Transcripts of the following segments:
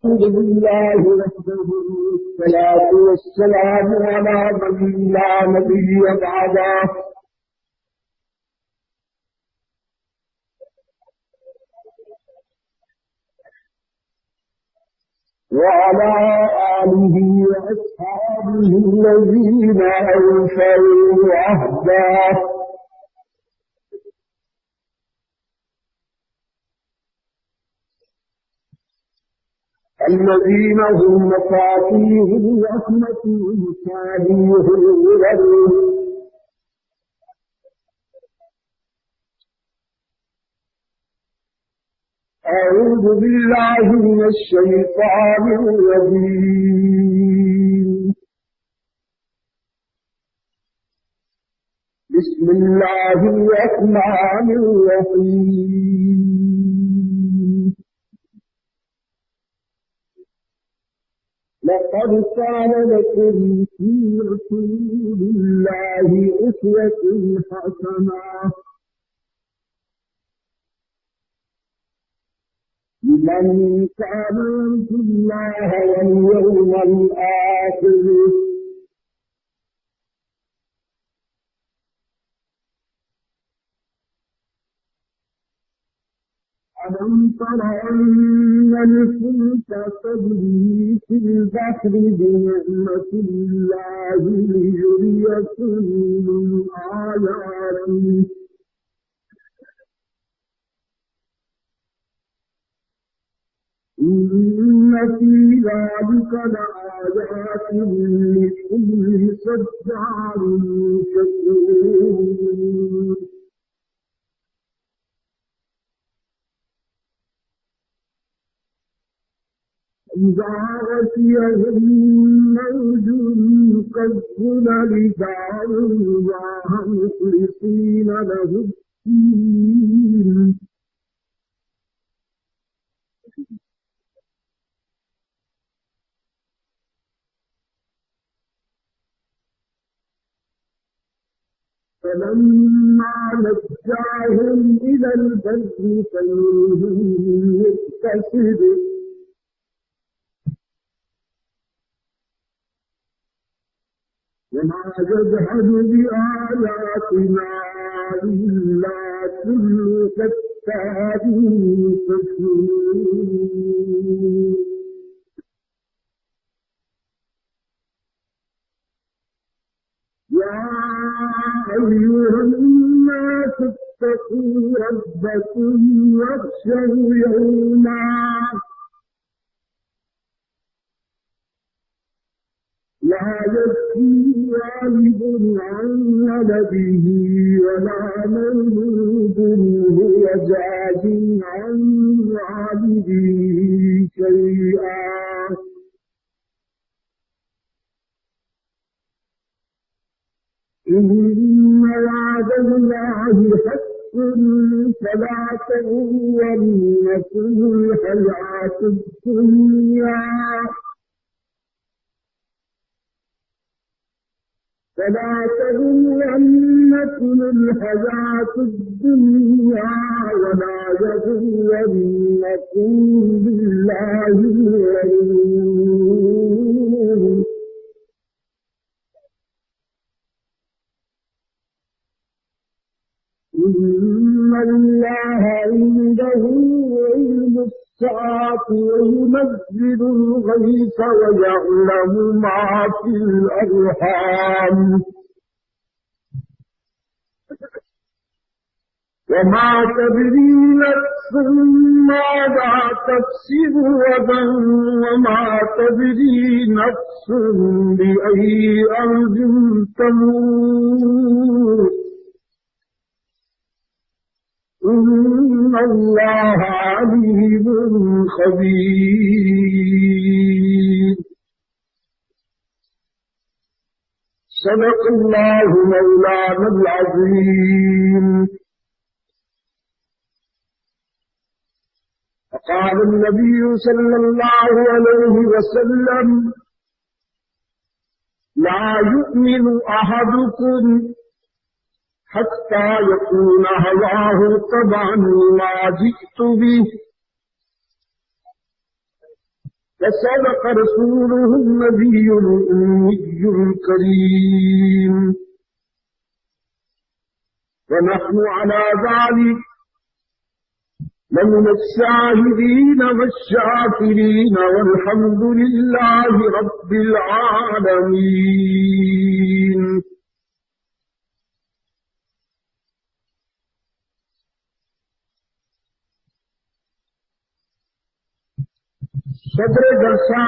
الحمد لله وحده والصلاة والسلام على من لا نبي بعده وعلى آله وأصحابه الذين أوفوا عهده الذين هم مفاتيح الرحمة ومصابيح الغرر. أعوذ بالله من الشيطان الرجيم. بسم الله الرحمن الرحيم. لقد كان لكم في رسول الله أسوة حسنة لمن كان يرجو الله واليوم الآخر ألم تر أن الفلك تجري في البحر بنعمة الله ليريكم من آياته إن في ذلك لآيات لكل صبار شكور. إذا غشيهم موج كالظلل دعوا الله مخلصين له الدين فلما نجاهم إلى البر فمنهم مقتصد وما يجحد بآياتنا إلا كل كفار كفور. يا أيها الناس اتقوا ربكم واخشوا يوما لا يجزي والد عن ولده ولا مولود هو جاز عن والده شيئا إن وعد الله حق فلا تغرنكم الحياة الدنيا فلا تغرنكم الحياة الدنيا ولا يغرنكم بالله الغرور. إن الله عنده علم الساعة وينزل الغيث ويعلم ما في الأرحام وما تدري نفس ماذا تكسب غدا وما تدري نفس بأي أرض تموت إن الله عليم خبير. صدق الله مولانا العظيم. قال النبي صلى الله عليه وسلم لا يؤمن أحدكم حتى يكون هواه تبعا ما جئت به وصدق رسوله النبي الأمي الكريم ونحن على ذلك لمن الشاهدين والشاكرين والحمد لله رب العالمين. صدر جلسہ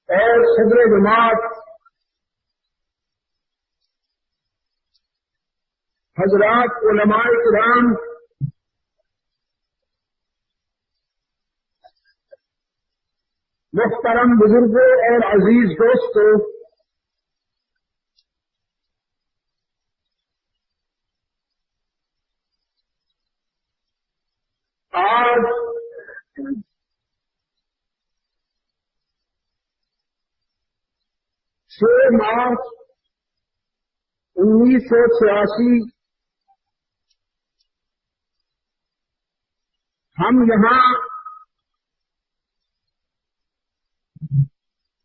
اور صدر جماعت حضرات علماء کرام، محترم بزرگوں اور عزیز دوستوں، آج 6 مارچ 1986 ہم یہاں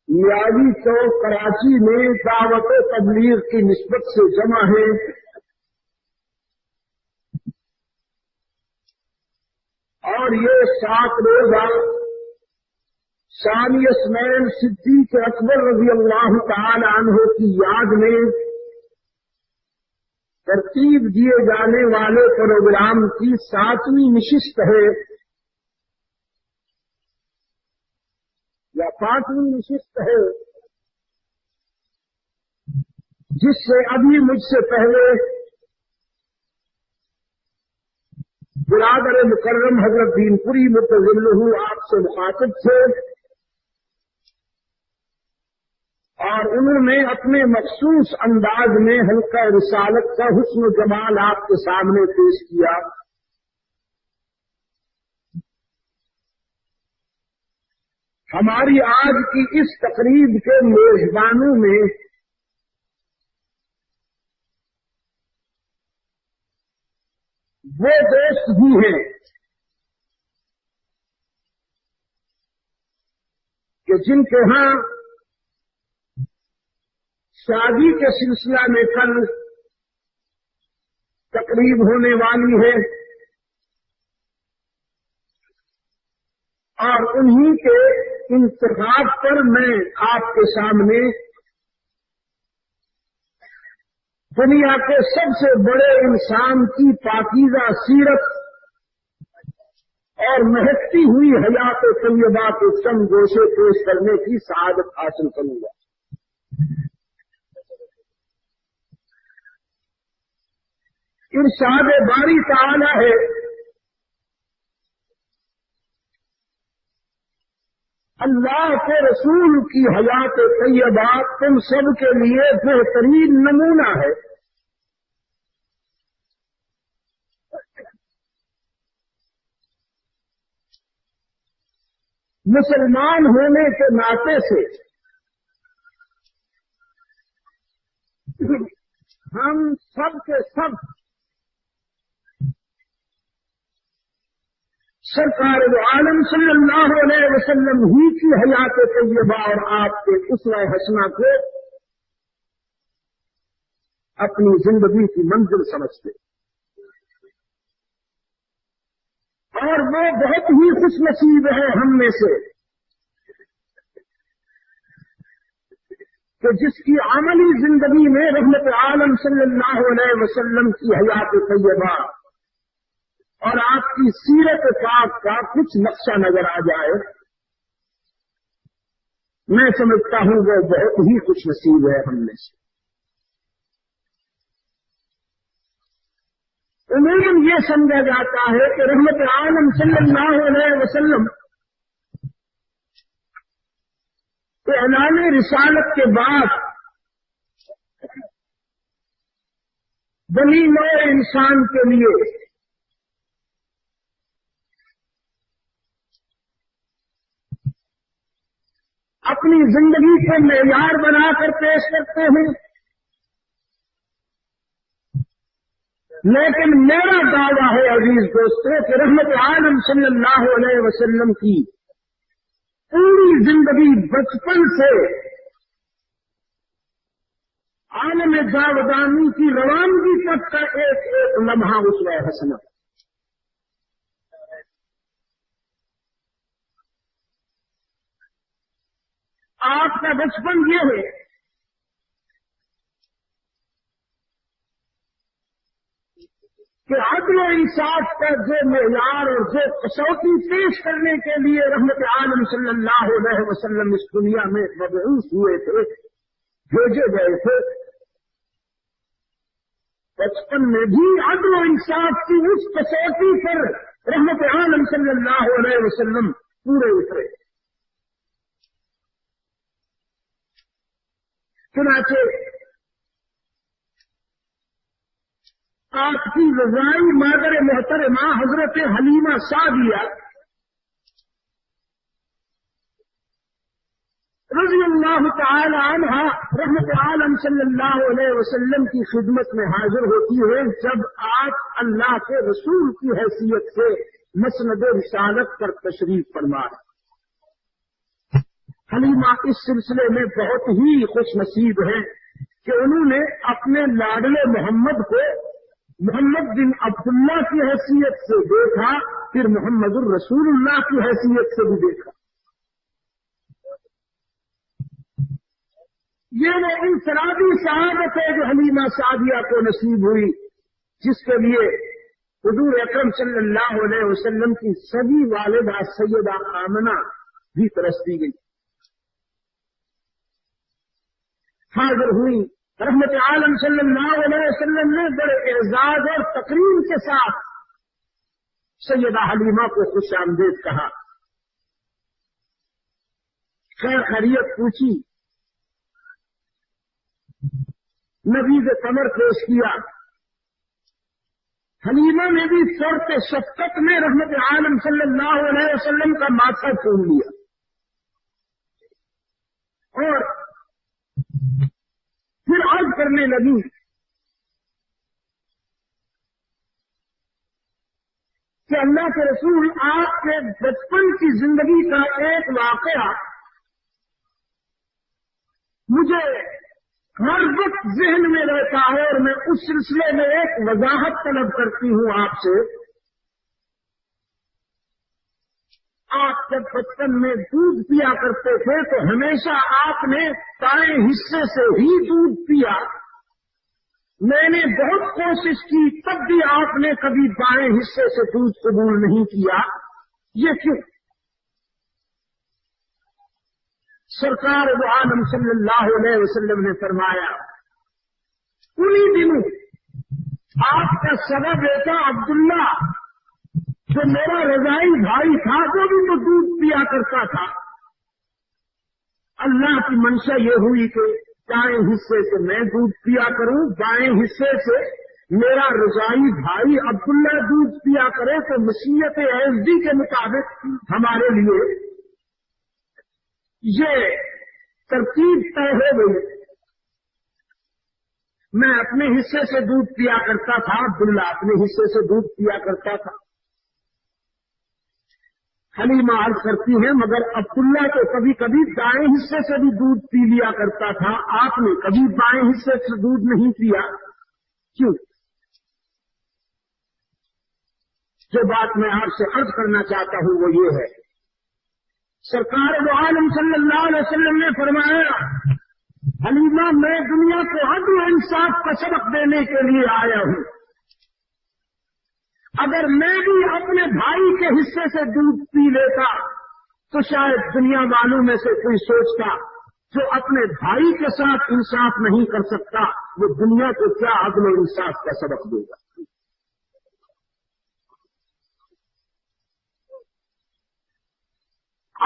نیازی چوک کراچی میں دعوت و تبلیغ کی نسبت سے جمع ہیں اور یہ 7 روزہ ثانی اسماعیل صدیق اکبر رضی اللہ تعالی عنہ کی یاد میں ترتیب دیے جانے والے پروگرام کی 7ویں نشست ہے یا 5ویں نشست ہے، جس سے ابھی مجھ سے پہلے برادر مکرم حضرت دین پوری متظلہ آپ سے مخاطب تھے اور انہوں نے اپنے مخصوص انداز میں حلقہ رسالت کا حسن و جمال آپ کے سامنے پیش کیا. ہماری آج کی اس تقریب کے میزبانوں میں وہ دوست بھی ہیں کہ جن کے ہاں شادی کے سلسلہ میں کل تقریب ہونے والی ہے اور انہی کے انتخاب پر میں آپ کے سامنے دنیا کے سب سے بڑے انسان کی پاکیزہ سیرت اور مہکتی ہوئی حیات طیبہ کے چند گوشے پیش کرنے کی سعادت حاصل کروں گا. ارشاد باری تعالی ہے، اللہ کے رسول کی حیات طیبہ تم سب کے لیے بہترین نمونہ ہے. مسلمان ہونے کے ناطے سے ہم سب کے سب سرکار دو عالم صلی اللہ علیہ وسلم ہی کی حیات طیبہ اور آپ کے اسوہ حسنہ کو اپنی زندگی کی منزل سمجھتے اور وہ بہت ہی خوش نصیب ہے ہم میں سے کہ جس کی عملی زندگی میں رحمت عالم صلی اللہ علیہ وسلم کی حیات طیبہ اور آپ کی سیرت پاک کا کچھ نقشہ نظر آ جائے. میں سمجھتا ہوں وہ بہت ہی خوش نصیب ہے ہم میں سے. عموماً یہ سمجھا جاتا ہے کہ رحمت عالم صلی اللہ علیہ وسلم اعلان رسالت کے بعد بنی نوع انسان کے لیے اپنی زندگی کو معیار بنا کر پیش کرتے ہیں لیکن میرا دعویٰ ہے عزیز دوستوں کہ رحمت عالم صلی اللہ علیہ وسلم کی پوری زندگی بچپن سے عالم جاودانی کی روانگی تک کا ایک ایک لمحہ اسوہ حسنہ. آپ کا بچپن یہ ہے کہ عدل و انصاف کا جو معیار اور جو کسوٹی پیش کرنے کے لیے رحمت عالم صلی اللہ علیہ وسلم اس دنیا میں مبعوث ہوئے تھے، بھیجے گئے تھے، بچپن میں بھی عدل و انصاف کی اس کسوٹی پر رحمت عالم صلی اللہ علیہ وسلم پورے اترے. چنانچہ آپ کی رضائی مادر محترمہ حضرت حلیمہ سعدیہ رضی اللہ تعالی عنہا رحمت عالم صلی اللہ علیہ وسلم کی خدمت میں حاضر ہوتی ہے جب آپ اللہ کے رسول کی حیثیت سے مسند رسالت پر تشریف فرما ہے. حلیمہ اس سلسلے میں بہت ہی خوش نصیب ہے کہ انہوں نے اپنے لاڈلے محمد کو محمد بن عبداللہ کی حیثیت سے دیکھا، پھر محمد الرسول اللہ کی حیثیت سے بھی دیکھا. یہ وہ انفرادی سعادت ہے جو حلیمہ سعدیہ کو نصیب ہوئی، جس کے لیے حضور اکرم صلی اللہ علیہ وسلم کی سبھی والدہ سیدہ آمنہ بھی ترستی گئی. حاضر ہوئی، رحمت عالم صلی اللہ علیہ وسلم نے بڑے اعزاز اور تقریم کے ساتھ سیدہ حلیمہ کو خوش آمدید کہا، خیر خیریت پوچھی، نبیذ کمر پیش کیا. حلیمہ نے بھی صورت شفقت میں رحمت عالم صلی اللہ علیہ وسلم کا ماتھا چوم لیا اور پھر عرض کرنے لگی کہ اللہ کے رسول، آپ کے بچپن کی زندگی کا ایک واقعہ مجھے ہر وقت ذہن میں رہتا ہے اور میں اس سلسلے میں ایک وضاحت طلب کرتی ہوں آپ سے. آپ جب بچپن میں دودھ پیا کرتے تھے تو ہمیشہ آپ نے دائیں حصے سے ہی دودھ پیا. میں نے بہت کوشش کی تب بھی آپ نے کبھی بائیں حصے سے دودھ قبول نہیں کیا. یہ کیوں؟ سرکار دو عالم صلی اللہ علیہ وسلم نے فرمایا، انہی دنوں آپ کا سگا بیٹا عبداللہ جو میرا رضائی بھائی تھا وہ بھی تو دودھ پیا کرتا تھا. اللہ کی منشا یہ ہوئی کہ دائیں حصے سے میں دودھ پیا کروں، بائیں حصے سے میرا رضائی بھائی عبداللہ دودھ پیا کرے، تو مشیت ایزدی کے مطابق ہمارے لیے یہ ترتیب طے ہو گئی. میں اپنے حصے سے دودھ پیا کرتا تھا، عبداللہ اپنے حصے سے دودھ پیا کرتا تھا. حلیمہ عرض کرتی ہیں مگر عبداللہ تو کبھی کبھی دائیں حصے سے بھی دودھ پی لیا کرتا تھا، آپ نے کبھی بائیں حصے سے دودھ نہیں پیا، کیوں؟ جو بات میں آپ سے عرض کرنا چاہتا ہوں وہ یہ ہے، سرکار دو عالم صلی اللہ علیہ وسلم نے فرمایا، حلیمہ میں دنیا کو عدل و انصاف کا سبق دینے کے لیے آیا ہوں. اگر میں بھی اپنے بھائی کے حصے سے دودھ پی لیتا تو شاید دنیا والوں میں سے کوئی سوچتا جو اپنے بھائی کے ساتھ انصاف نہیں کر سکتا وہ دنیا کو کیا عدل و انصاف کا سبق دے گا.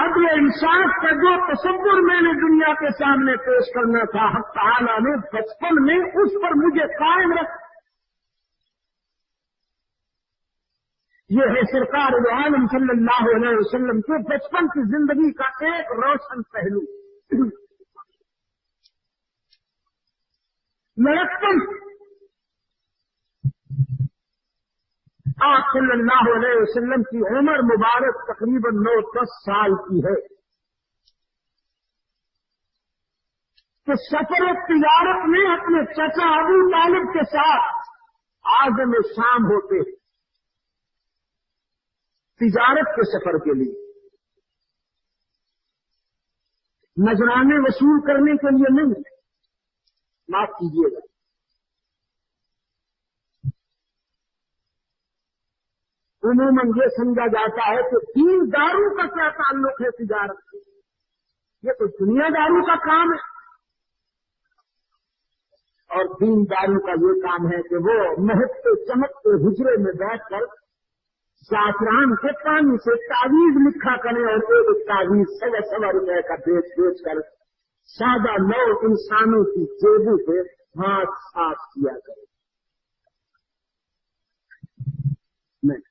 عدل و انصاف کا جو تصور میں نے دنیا کے سامنے پیش کرنا تھا، حق تعالیٰ نے بچپن میں اس پر مجھے قائم رکھ. یہ ہے سرکار دو عالم صلی اللہ علیہ وسلم کے بچپن کی زندگی کا ایک روشن پہلو. لڑکپن آپ صلی اللہ علیہ وسلم کی عمر مبارک تقریباً 9-10 سال کی ہے کہ سفر تجارت میں اپنے چچا ابو طالب کے ساتھ عازم شام ہوتے تجارت کے سفر کے لیے، نذرانے وصول کرنے کے لیے نہیں، معاف کیجیے گا۔ عموماً یہ سمجھا جاتا ہے کہ دین داروں کا کیا تعلق ہے تجارت سے، یہ تو دنیا داروں کا کام ہے، اور دین داروں کا یہ کام ہے کہ وہ مہکتے چمکتے حجرے میں بیٹھ کر زعفران کے پانی سے تعویذ لکھا کریں اور ایک تعویذ 100 روپے کا بیچ کر سادہ نو انسانوں کی جیبوں سے ہاتھ صاف کیا کریں۔ نہیں،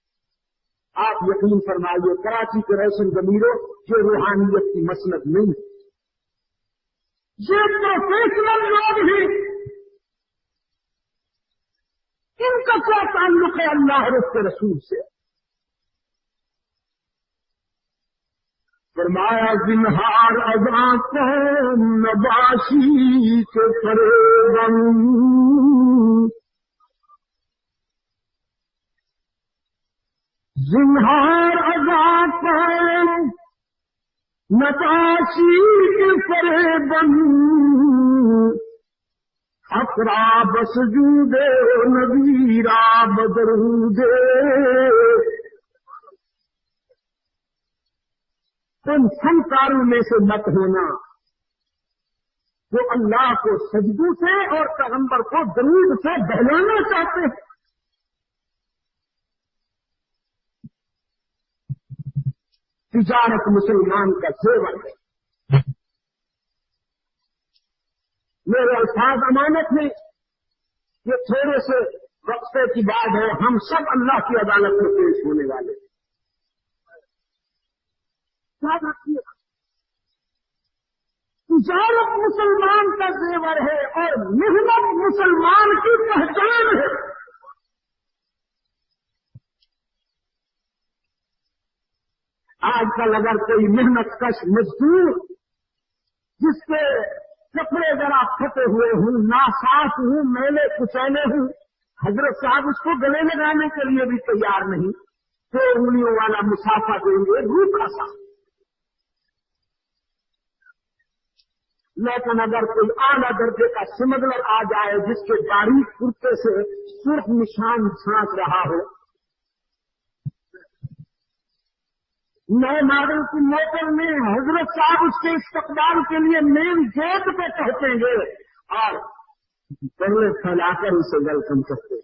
آپ یقین فرمائیے کراچی کے روشن ضمیروں یہ روحانیت کی مسند نہیں، یہ پروفیشنل لوگ ہیں، ان کا کیا تعلق ہے اللہ اور اس کے رسول سے؟ فرمایا زنہار ازاں قوم نباشی کے فریباً، زنہار ازاں قوم نباشی کے فریباً، اقرا بسجود نبیرا بدرودے۔ ان فنکاروں میں سے مت ہونا جو اللہ کو سجدوں سے اور پیغمبر کو درود سے بہلانا چاہتے ہیں۔ تجارت مسلمان کا زیور ہے، میرے الفاظ امانت میں یہ تھوڑے سے وقفے کی بات ہے، ہم سب اللہ کی عدالت میں پیش ہونے والے ہیں۔ یاد رکھیے تجارت مسلمان کا زیور ہے اور محنت مسلمان کی پہچان ہے۔ آج کل اگر کوئی محنت کش مزدور جس کے کپڑے ذرا پھٹے ہوئے ہوں، ناصاف ہوں، میلے کچیلے ہوں، حضرت صاحب اس کو گلے لگانے کے لیے بھی تیار نہیں، 2 انگلیوں والا مسافہ دیں گے روکھا سا۔ لیکن اگر کوئی اعلیٰ درجے کا سمگلر آ جائے جس کے باریک کرتے سے سرخ نشان چھانٹ رہا ہو، نئے ماڈل کی موٹر میں حضرت صاحب اس کے استقبال کے لیے مین گیٹ پہ پہنچیں گے اور پہلے پھیلا کر اسے ویلکم کرتے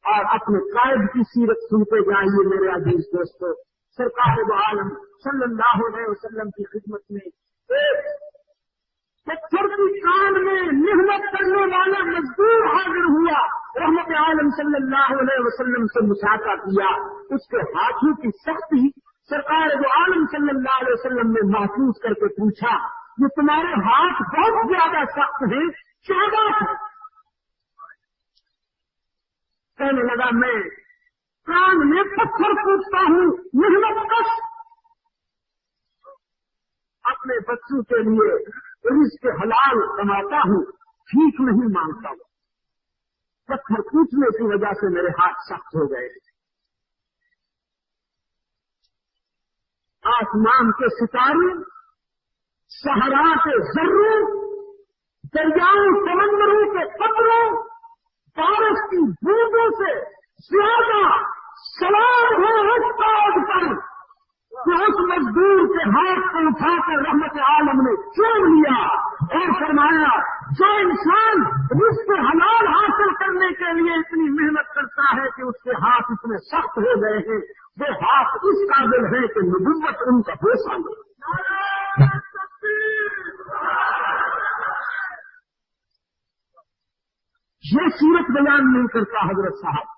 اور اپنے قائد کی سیرت سنتے جائیے میرے عزیز دوستو۔ سرکار دو عالم صلی اللہ علیہ وسلم کی خدمت میں ایک پتھر کی کان میں محنت کرنے والا مزدور حاضر ہوا، رحمت عالم صلی اللہ علیہ وسلم سے مشاہدہ کیا، اس کے ہاتھوں کی سختی سرکار دو عالم صلی اللہ علیہ وسلم نے محسوس کر کے پوچھا، یہ تمہارے ہاتھ بہت زیادہ سخت ہیں، کیا بات ہے؟ کہنے لگا میں کان میں پتھر پوچھتا ہوں، محنت کش اپنے بچوں کے لیے رزق حلال کماتا ہوں، ٹھیک نہیں مانگتا ہوں، پتھر پوچھنے کی وجہ سے میرے ہاتھ سخت ہو گئے۔ آسمان کے ستارے، صحرا کے ذروں، دریاؤں سمندروں کے قطروں، بارش کی بوندوں سے زیادہ سلام ہو اس تاج پر کہ اس مزدور کے ہاتھ کو اٹھا کر رحمت عالم نے چوم لیا اور فرمایا جو انسان رزق حلال حاصل کرنے کے لیے اتنی محنت کرتا ہے کہ اس کے ہاتھ اتنے سخت ہو گئے ہیں، وہ ہاتھ اس قابل ہے کہ نبوت ان کا بوسہ لے۔ یہ سیرت بیان نہیں کرتا حضرت صاحب۔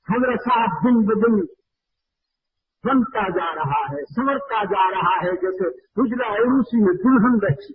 حضرت صاحب دن بدن بنتا جا رہا ہے، سنورتا جا رہا ہے، جیسے حجرہ عروسی میں دلہن بیٹھی۔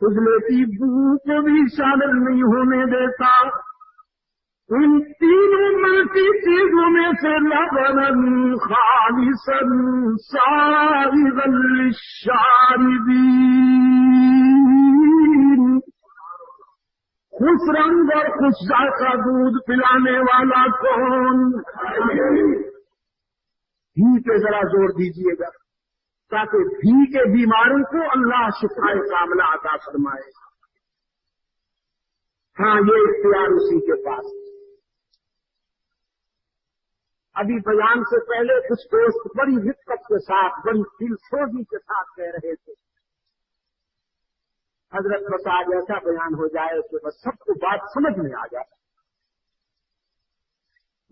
فضلے کی بو کو بھی شامل نہیں ہونے دیتا. ان تینوں ملتی چیزوں میں سے لبنن خالصا سائغا للشاربین، خوش رنگ اور خوش ذائقہ دودھ پلانے والا کون؟ گھی پہ ذرا زور دیجیے گا تاکہ گھی کے بیماروں کو اللہ شفائے کاملہ عطا فرمائے. ہاں یہ اختیار اسی کے پاس. ابھی بیان سے پہلے کچھ دوست بڑی دقت کے ساتھ، بڑی دل سوزی کے ساتھ کہہ رہے تھے حضرت بس آج ایسا بیان ہو جائے کہ بس سب کو بات سمجھ میں آ جائے.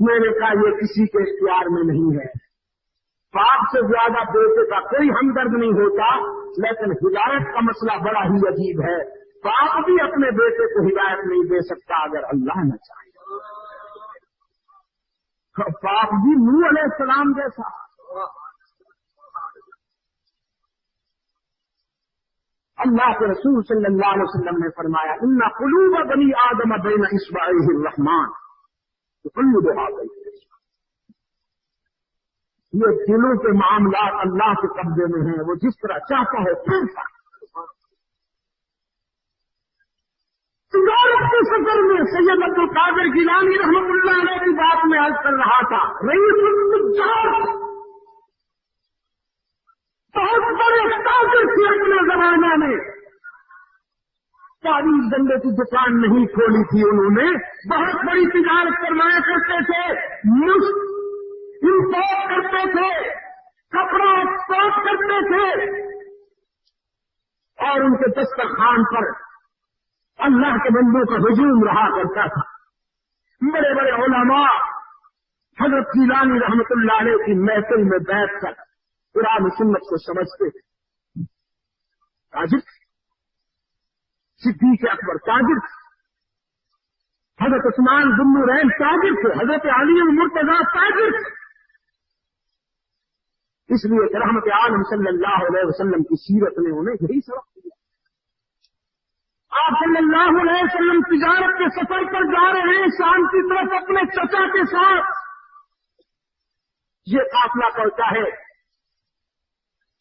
میں نے کہا یہ کسی کے اختیار میں نہیں ہے. باپ سے زیادہ بیٹے کا کوئی ہمدرد نہیں ہوتا، لیکن ہدایت کا مسئلہ بڑا ہی عجیب ہے. باپ بھی اپنے بیٹے کو ہدایت نہیں دے سکتا اگر اللہ نہ چاہے. باپ بھی نوح علیہ السلام جیسا. اللہ کے رسول صلی اللہ علیہ وسلم نے فرمایا ان قلوب بنی آدم بین اصبعیہ الرحمن تقلبها بین اصبعیہ. یہ دلوں کے معاملات اللہ کے قبضے میں ہیں، وہ جس طرح چاہتا ہے پھرتا. تجارت کے سفر میں سید عبد القادر گیلانی رحمۃ اللہ علیہ کی بات میں عرض کر رہا تھا. رئیس التجار بہت بڑے تاجر تھے اپنے زمانے میں. تعویذ ڈنڈے کی دکان نہیں کھولی تھی انہوں نے، بہت بڑی تجارت فرمایا کرتے تھے. مفت امپورٹ کرتے تھے، کپڑا ایکسپورٹ کرتے تھے، اور ان کے دسترخوان پر اللہ کے بندوں کا ہجوم رہا کرتا تھا. بڑے بڑے علماء حضرت گیلانی رحمت اللہ علیہ کی محفل میں بیٹھ کر قرآن و سنت کو سمجھتے تھے. تاجر صدیق اکبر تاجر، حضرت عثمان ذو النورین تاجر تھے، حضرت علی المرتضیٰ تاجر تھے. اس لیے کہ رحمت عالم صلی اللہ علیہ وسلم کی سیرت نے انہیں یہی سبق دیا. آپ صلی اللہ علیہ وسلم تجارت کے سفر پر جا رہے ہیں شام کی طرف اپنے چچا کے ساتھ. یہ قافلہ پڑتا ہے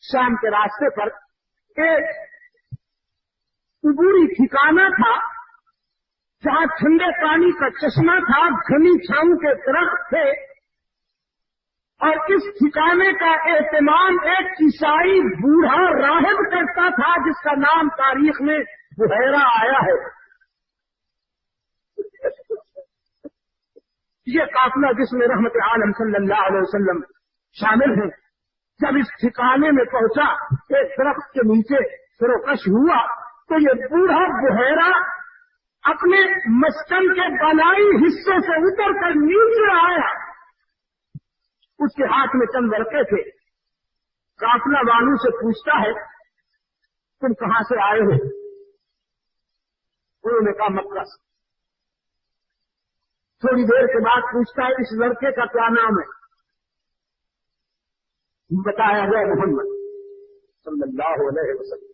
شام کے راستے پر. ایک عبوری ٹھکانہ تھا جہاں ٹھنڈے پانی کا چشمہ تھا، گھنی چھاؤں کے درخت تھے، اور اس ٹھکانے کا اہتمام ایک عیسائی بوڑھا راہب کرتا تھا جس کا نام تاریخ میں بحیرہ آیا ہے. یہ قافلہ جس میں رحمت عالم صلی اللہ علیہ وسلم شامل ہیں، جب اس ٹھکانے میں پہنچا ایک درخت کے نیچے سروکش ہوا تو یہ بوڑھا بحیرہ اپنے مسکن کے بنائی حصے سے اتر کر نیچے آیا. اس کے ہاتھ میں چند ورقے تھے. قافلہ والوں سے پوچھتا ہے تم کہاں سے آئے ہو؟ انہوں نے کہا مکہ سے. تھوڑی دیر کے بعد پوچھتا ہے اس لڑکے کا کیا نام ہے؟ بتایا گیا محمد صلی اللہ علیہ وسلم.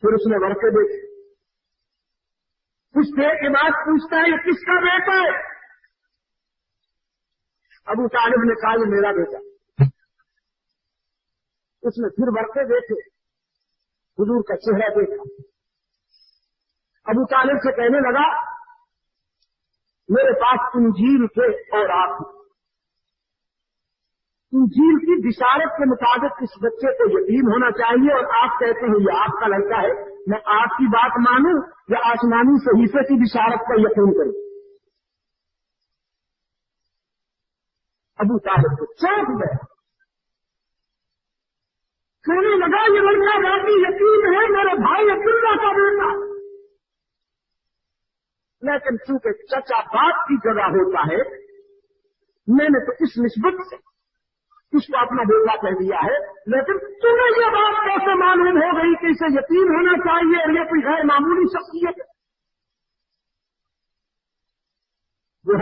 پھر اس نے ورقے دیکھے. کچھ دیر کے بعد پوچھتا ہے یہ کس کا بیٹا ہے؟ ابو طالب نے کہا یہ میرا بیٹا. اس نے پھر ورقے دیکھے، حضور کا چہرہ دیکھا. ابو طالب سے کہنے لگا میرے پاس انجیل تھے اور آپ انجیل کی بشارت کے مطابق اس بچے کو یتیم ہونا چاہیے اور آپ کہتے ہیں یہ آپ کا لڑکا ہے. میں آپ کی بات مانوں یا آسمانی صحیفے کی بشارت پر یقین کروں؟ ابو طالب کو چونک گیا. کہنے لگا یہ لڑکا باقی یتیم ہے، میرے بھائی عبداللہ کا بیٹا. لیکن چونکہ چچا باپ کی جگہ ہوتا ہے، میں نے تو اس نسبت سے اس کو اپنا بیٹا کہہ دیا ہے. لیکن تمہیں یہ بات کیسے معلوم ہو گئی کہ اسے یتیم ہونا چاہیے اور یہ کوئی غیر معمولی شخصیت ہے؟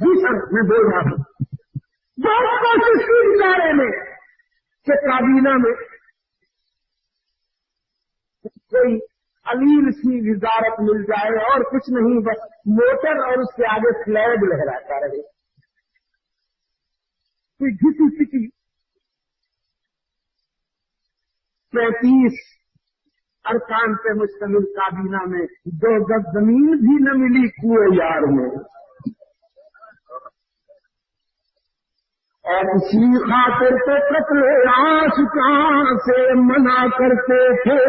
جی سر میں بول رہا ہوں بہت کوشش کی ادارے میں کہ کابینہ میں کوئی علیل سی وزارت مل جائے اور کچھ نہیں بس موٹر اور اس کے آگے فلیگ لہراتا رہے. کوئی گھسی پٹی 35 ارکان پہ مشتمل کابینہ میں 2 گز زمین بھی نہ ملی کنویں یار میں. اور اسی خاطر تو قتل عاشقاں سے منع کرتے تھے.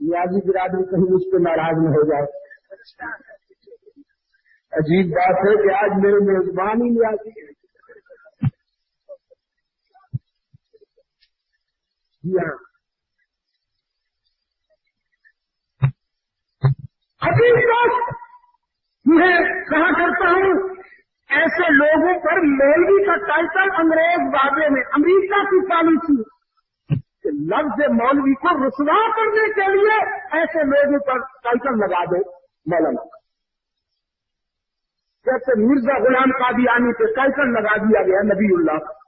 نیازی برادری کہیں مجھ پہ ناراض نہ ہو جائے. عجیب بات ہے کہ آج میرے میزبان ہی نیازی. جی ہاں عجیب بات میں کہا کرتا ہوں ایسے لوگوں پر مولوی کا ٹائٹل انگریز بابے میں امریکہ کی پالیسی کہ لفظ مولوی کو رسوا کرنے کے لیے ایسے لوگوں پر ٹائٹل لگا دو مولانا. جیسے مرزا غلام قادیانی پہ ٹائٹل لگا دیا گیا نبی اللہ کا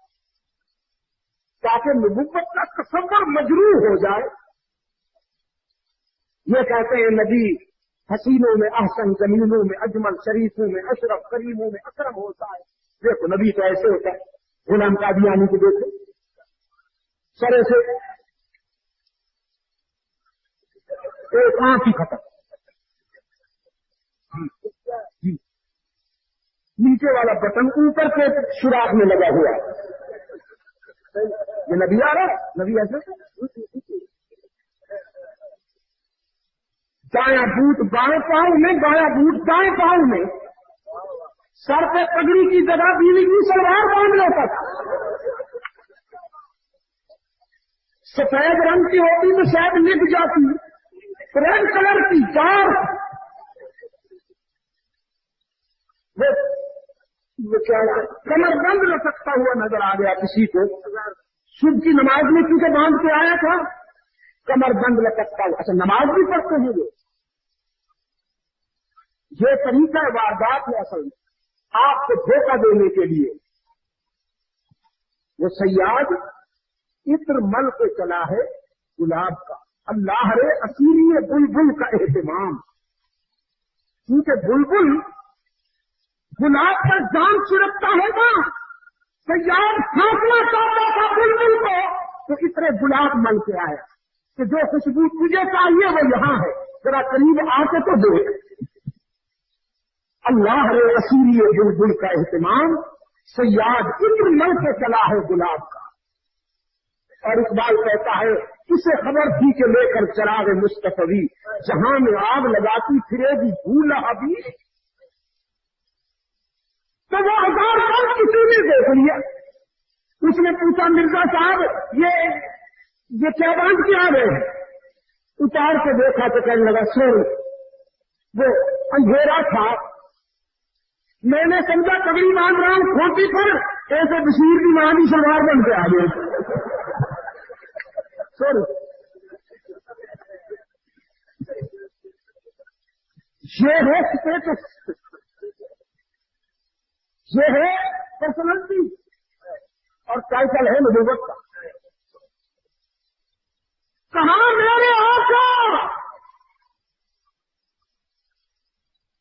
تاکہ نبوت کا تصور مجروح ہو جائے. یہ کہتے ہیں نبی حسینوں میں احسن جمیلوں میں اجمل شریفوں میں اشرف کریموں میں اکرم ہوتا ہے. دیکھو نبی تو ایسے ہوتا ہے. غلام قادیانی کو دیکھو سرے سے ایک آنکھ ہی ختم. نیچے والا بٹن اوپر کے سوراخ میں لگا ہوا ہے. یہ نبی آ رہا ہے. نبی ایسے دایاں بوٹ بائیں پاؤں میں بایاں بوٹ دائیں پاؤں میں سر پہ پگڑی کی جگہ بیوی کی سلوار باندھ لیتا تھا. سفید رنگ کی ہوتی تو شاید لکھ جاتی. ریڈ کلر کی چار کمر بند لٹکتا ہوا نظر آ گیا کسی کو. صبح کی نماز میں کیونکہ باندھ کے آیا تھا کمر بند لٹکتا ہوا. اچھا نماز بھی پڑھتے ہیں یہ طریقہ واردات ہے اصل میں آپ کو دھوکہ دینے کے لیے. وہ صیاد عطر مل کے چلا ہے گلاب کا. اللہ رے اسیری بلبل کا اہتمام. کیونکہ بلبل گلاب پر جان چھڑکتا ہے نا صیاد پھانسنا چاہتا تھا بلبل کو تو اتنے گلاب مل کے آیا کہ جو خوشبو تجھے چاہیے وہ یہاں ہے. ذرا قریب آ کے تو دیکھ. اللہ رے اسیری بلبل کا اہتمام. صیاد عطر مل کے چلا ہے گلاب کا. اور اقبال کہتا ہے اسے خبر تھی کہ لے کر چراغ مصطفی جہاں میں آگ لگاتی پھرے گی بھولا ابھی. تو وہ 1000 سال کسی نے دیکھ لیا. اس نے پوچھا مرزا صاحب یہ کیا باندھ کے آ گئے ہیں؟ اتار کے دیکھا تو کہنے لگا سر وہ اندھیرا تھا میں نے سمجھا پگڑی باندھ رہا ہوں کھوٹی پر ایسے بشیر کی ماں بھی سلوار بن کے آ گئے. سر یہ ہے اسٹیٹس. یہ ہے پرسنالٹی اور ٹائٹل ہے نبوت کا. کہاں میرے آقا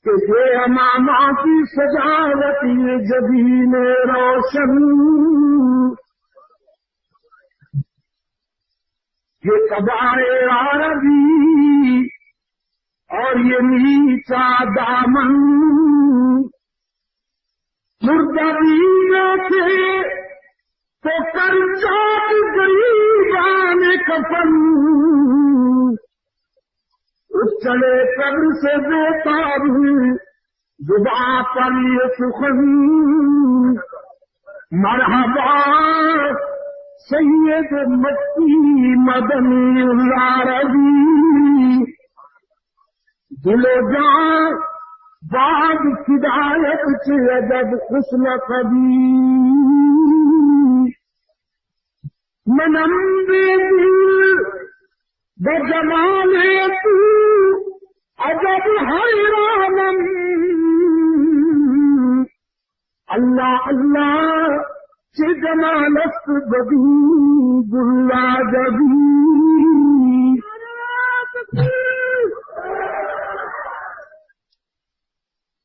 کہ یہ امامہ کی سجاوتی جبین روشن یہ قبائے عربی اور یہ نیچا دامن مردہ تھے تو کر چاک غریبان کفن اس چلے قبر سے بےتاب زباں پر یہ سخن مرحبا سید مکی مدنی العربی دل و جان بعد ہدایت سے ادب حسن کبھی منم بے دل بجمال تو بدی گلا جبی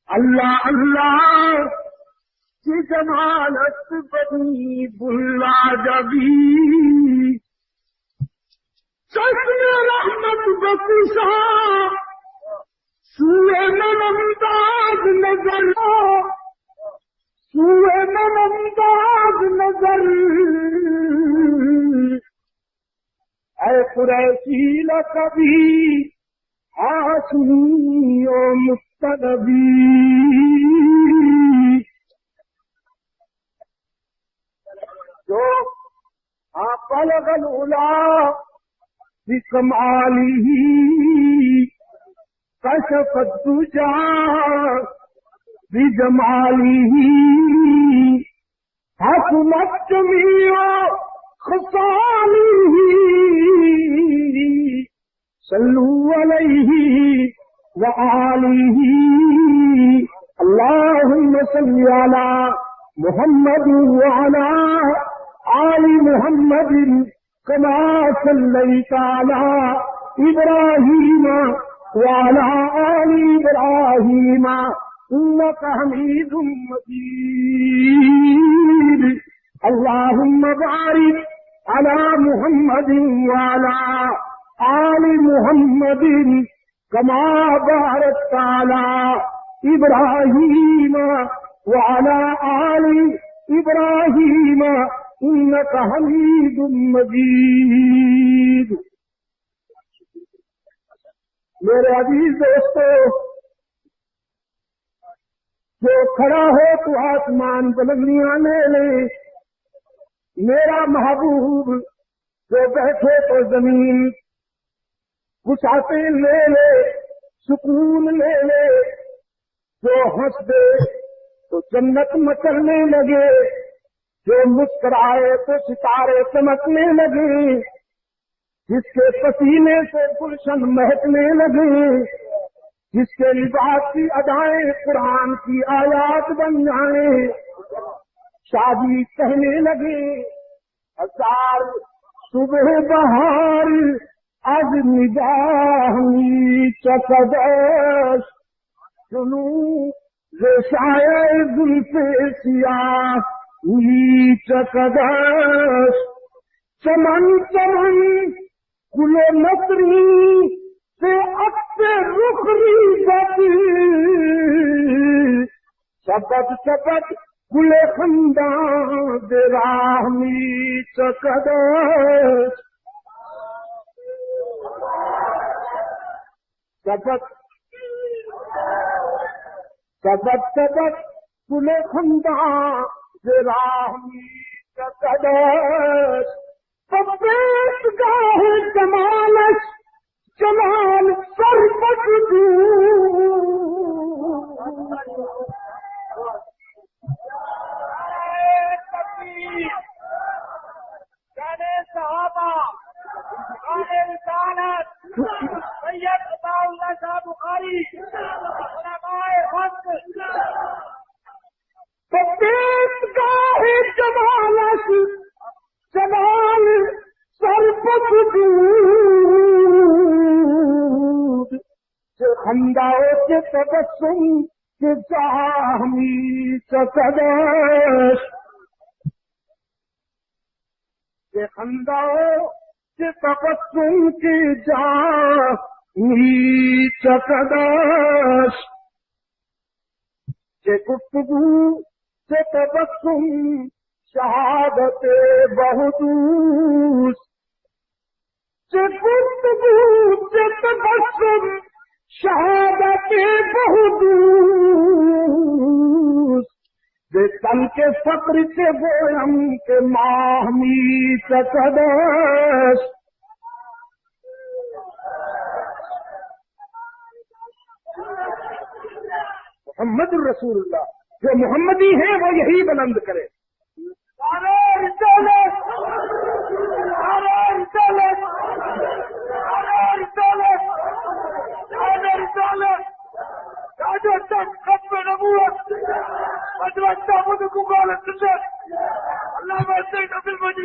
اللہ اللہ کی جمالت بدی گلا جبی چشم رحمت بکشا سوئے نمداد نظر سوئے نمداد نظر اے قریشی لکبھی ہاشمی و مستنبی جو بلغ العلا بکمالہ کشف الدجا بجمالہ حسنت جمیع خصالہ صلو علیہ وآلہ اللہم صلی علی محمد وعلی آل محمد کما صلیت علی ابراہیم وعلى آل إبراهيم إنك حميد مجيد اللهم بارك على محمد وعلى آل محمد كما باركت على إبراهيم وعلى آل إبراهيم إنك حميد مجيد میرے عزیز دوستو جو کھڑا ہو تو آسمان بلندیاں لے لے میرا محبوب جو بیٹھے تو زمین وسعتیں لے لے سکون لے لے جو ہنس دے تو جنت مچلنے لگے جو مسکرائے تو ستارے چمکنے لگے جس کے پسینے سے گلشن مہکنے لگے جس کے لباس کی ادائیں قرآن کی آیات بن جائیں شادی کہنے لگے ہزار صبح بہار از نگاہی چکدش جنوں ریشائے زلف سیاہ چکدش چمن چمن گل نصری سے اکتے رخری بتی شبت شبت گل خندان دے راہمی چکدش شبت شبت شبت گل خندان دے راہمی چکدش پبیت گاہ جمالش جمال سربت جانے صحابہ آنے رسالت سید عطا اللہ شاہ بخاری علماء حق پبیت گاہ جمالش جمال سربت دود سے خنداؤ کے تبسم کے جاہمی چکدش سے خنداؤ کے تبسم کے جاہمی چکدش سے گفتگو سے تبسم شہادت بہدوس سے گفتگو سے تبسم شہادت بہدوس سے تن کے فقر سے گویم کے ماہمی چکدش محمد الرسول اللہ جو محمدی ہیں وہ یہی بلند کرے اللہ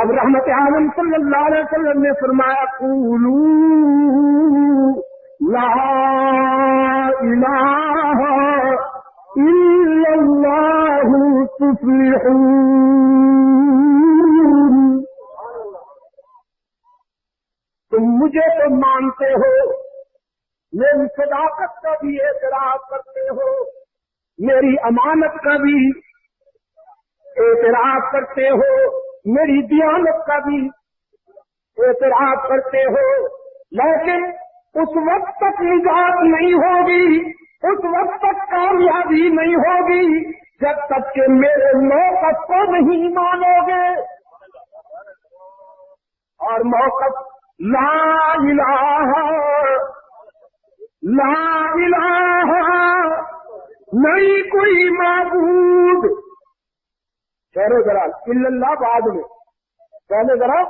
جب رحمت عالم صلی اللہ علیہ وسلم نے فرمایا قولوا لا الہ الا اللہ تفلحون، تم مجھے تو مانتے ہو، میری صداقت کا بھی اعتراف کرتے ہو، میری امانت کا بھی اعتراف کرتے ہو، میری دیانت کا بھی اعتراف کرتے ہو، لیکن اس وقت تک نجات نہیں ہوگی، اس وقت تک کامیابی نہیں ہوگی جب تک کہ میرے موقف کو نہیں مانو گے۔ اور موقف لا الہ لا الہ، نہیں کوئی معبود، ٹھہرو ذرا، الا اللہ بعد میں، پہلے ذرا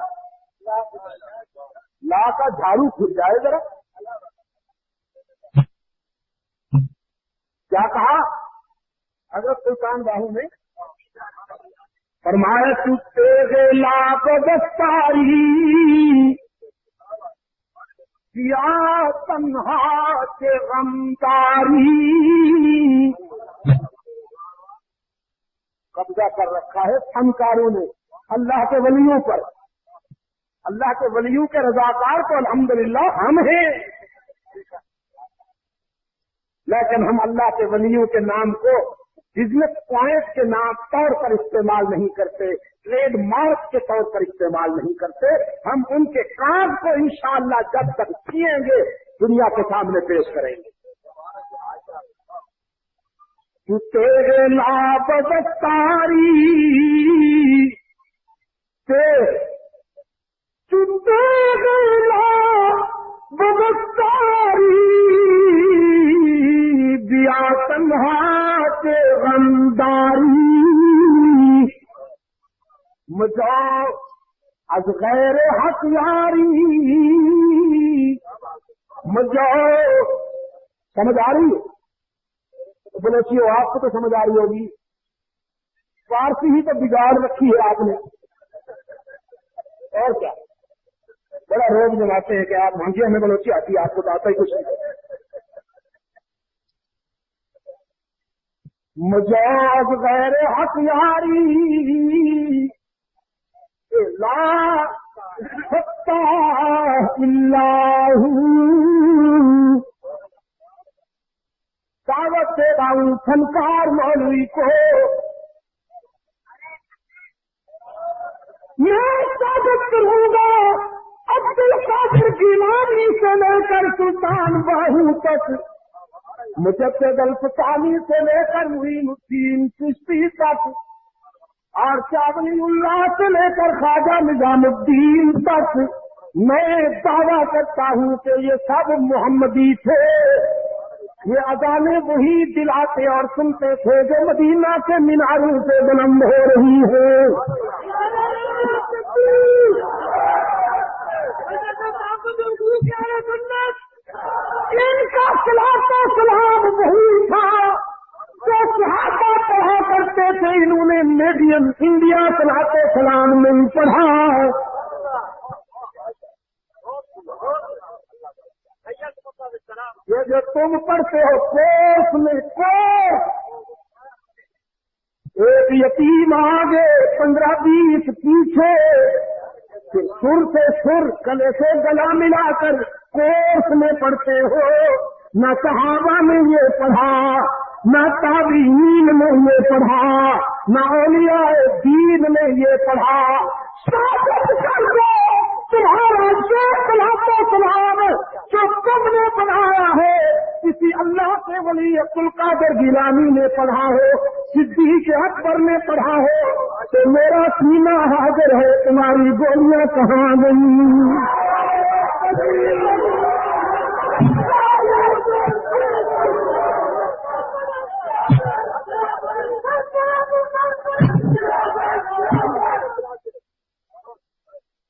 لا کا جھاڑو کھل جائے ذرا، کیا کہا حضرت سلطان باہو نے؟ فرمایا تو تیرے لا کو دستاری کیا تنہا کے غمداری، قبضہ کر رکھا ہے فنکاروں نے اللہ کے ولیوں پر، اللہ کے ولیوں کے رضاکار تو الحمدللہ ہم ہیں، لیکن ہم اللہ کے ولیوں کے نام کو بزنس پوائنٹ کے نام طور پر استعمال نہیں کرتے، ٹریڈ مارک کے طور پر استعمال نہیں کرتے، ہم ان کے کام کو انشاءاللہ جب تک کییں گے دنیا کے سامنے پیش کریں گے۔ تو تیرے لا بدستاری تو تیرے لا بدستاری دیا تنہا کے غمداری، مجھا از غیر حق یاری، مجھا سمجھ آ رہی ہے؟ بلوچیو آپ کو تو سمجھ آ رہی ہوگی، فارسی ہی تو بگاڑ رکھی ہے آپ نے، اور کیا بڑا روز بناتے ہیں کہ آپ مانگیے ہمیں بلوچی آتی ہے، آپ کو تو آتا ہی کچھ نہیں۔ مجاز غیر حق یاری لا ستا اللہ، دعوت دے رہا ہوں فنکار مولوی کو، میں ثابت کروں گا عبد القادر گیلانی سے لے کر سلطان باہو تک، مجدد الفسانی سے لے کر معین الدین چشتی تک، اور چاولی اللہ سے لے کر خواجہ نظام الدین تک، میں دعویٰ کرتا ہوں کہ یہ سب محمدی تھے، یہ اذانیں وہی دلاتے اور سنتے تھے جو مدینہ کے میناروں سے بلند ہو رہی ہیں۔ ان کا صلاۃ و سلام وہی تھا جو صحابہ پڑھا کرتے تھے، انہوں نے میڈ ان انڈیا صلاۃ و سلام نہیں پڑھا۔ یہ جو تم پڑھتے ہو کوس میں کوس، ایک یتیم آگے 15-20 پیچھے، سر سے سر گلے سے گلا ملا کر کورس میں پڑھتے ہو، نہ صحابہ نے یہ پڑھا، نہ تابعین نے یہ پڑھا، نہ اولیاء دین نے یہ پڑھا۔ ثابت کر دو تمہارا جو صلاۃ و سلام جو تم نے پڑھایا ہے کسی اللہ کے ولی عبد القادر گیلانی نے پڑھا ہو، صدیق اکبر نے پڑھا ہو، تو میرا سینہ حاضر ہے، تمہاری گولیاں کہاں گئی؟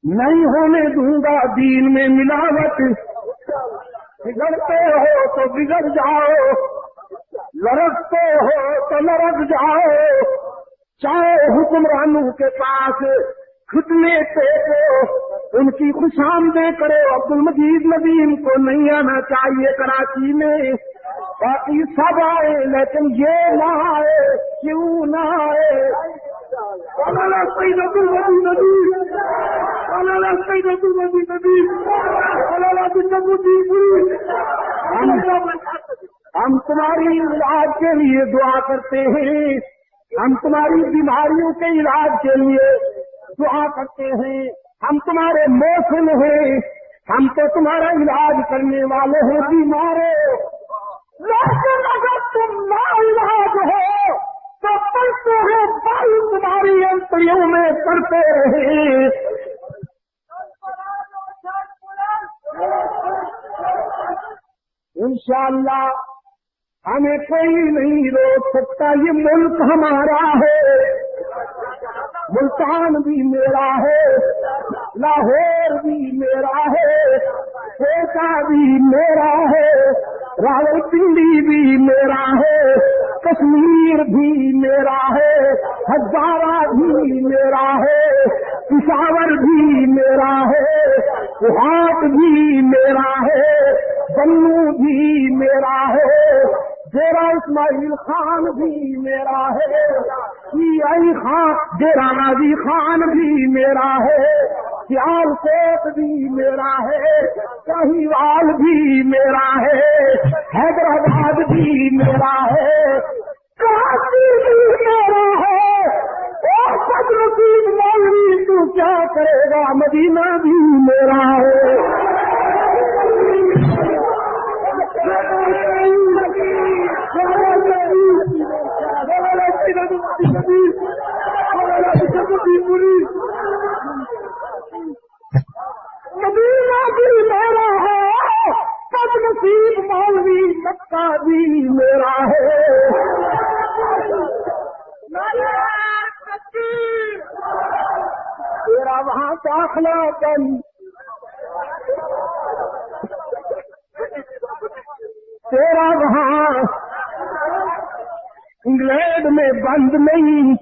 نہیں ہونے دوں گا دین میں ملاوٹ، بگڑتے ہو تو بگڑ جاؤ، لڑکتے ہو تو لڑک جاؤ، چاہے حکمرانوں کے پاس فتنے پہ ان کی خوشامدید کرو. عبد المجید ندیم کو نہیں آنا چاہیے کراچی میں، باقی سب آئے لیکن یہ نہ آئے. کیوں نہ آئے؟ مولانا سید عبد الولی ندیم، مولانا سید عبد الولی ندیم، مولانا بن الدین. ہم تمہاری علاج کے لیے دعا کرتے ہیں، ہم تمہاری بیماریوں کے علاج کے لیے دعا کرتے ہیں. ہم تمہارے موسم ہیں، ہم تو تمہارا علاج کرنے والے ہیں بیمارے. لیکن اگر تم نا علاج ہو تو پڑھتے ہیں بھائی تمہاری انتڑیوں میں پڑتے رہے. انشاءاللہ ہمیں کوئی نہیں روک سکتا. یہ ملک ہمارا ہے، ملتان بھی میرا ہے، لاہور بھی میرا ہے، کوٹا بھی میرا ہے، راول پنڈی بھی میرا ہے، کشمیر بھی میرا ہے، ہزارہ بھی میرا ہے، پشاور بھی میرا ہے، کوہاٹ بھی میرا ہے، جموں بھی میرا ہے، ڈیرا اسماعیل خان بھی میرا ہے، آئی خان ڈیرا نازی خان بھی میرا ہے، سیال کوٹ بھی میرا ہے، شاہیوال بھی میرا ہے، حیدرآباد بھی میرا ہے، کراچی بھی میرا ہے. اور بدرسید مولوی تو کیا کرے گا، مدینہ بھی میرا ہے. مدینہ بھی میرا ہے، بد نصیب مولوی مکہ بھی میرا ہے. تیرا وہاں داخلہ بند، تیرا وہاں انگلینڈ میں بند نہیں،